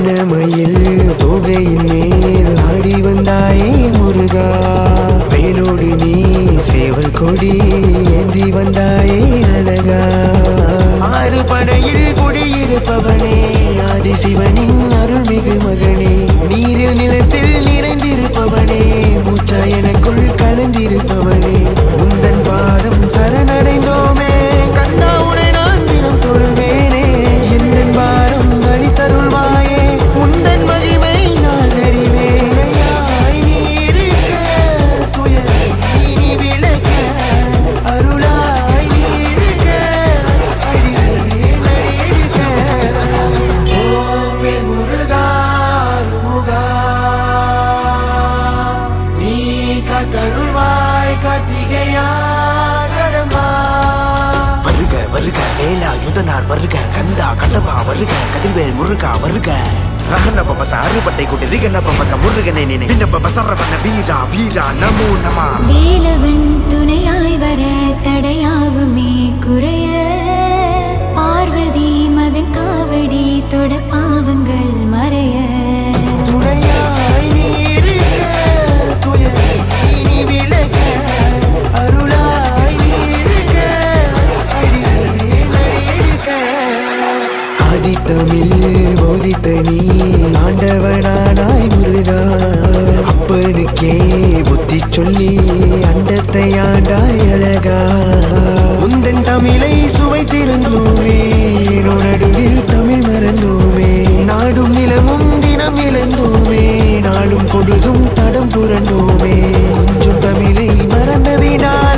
வண்ணமயில் தோகையின் மேல் ஆடி வந்தாயே முருகா வேலோடு நீ சேவல் கொடி ஏந்தி வந்தாயே அழகா ஆறு படையில் குடியிருப்பவனே ஆதிசிவனின் அருள்மிகு மகனே நீரில் நிலத்தில் நிறைந்திருப்பவனே மூச்சா எனக்குள் கலந்திருப்பவனே உந்தன் பாதம் சரணடைந்தோமே கந்தா உனை நான் தினம் தொழுவேனே எந்தன் பாரம் அளித்தருள்வாயே உந்தன் மகிமை நான் அறிவேனையாய் நீ இருக்க துயர் இனி விளக்க அருளாய் நீ இருக்க அடியேனை எடுக்க ஓம் முருகா முருகா நீ காத்தருள்வாய் கார்த்திகையா கடம்பா வருக வருக வேலா யுதனார் வருக கந்தா கடம்பா வருக கதிர்வேல் முருகா வருக ரஹன பவச அறுபட்டை கூட்டி ரிகன பவச முருகனை நினை பின்ன பவசரவன வீரா வீரா நமோ நம வேலவன் துணையாய் வர தடையாவுமே குறைய பார்வதி மகன் காவடி தொட பாவங்கள் மறைய துணையாய் நீ இருக்க துயர் இனி விளக்க அருளாய் நீ இருக்க அடியேனை எடுக்க ஆதித்தமிழ் போதித்த நீ ஆண்டவனானாய் முருகா அப்பனுக்கே புத்தி சொல்லி அண்டத்தை ஆண்டாய் அழகா உந்தன் தமிழை சுவைத்திருந்தோமே நடுவில் தமிழ் மறந்தோமே நாடும் நிலமும் தினம் இழந்தோமே நாளும் பொழுதும் தடம் புரண்டோமே கொஞ்சம் தமிழை மறந்ததினால்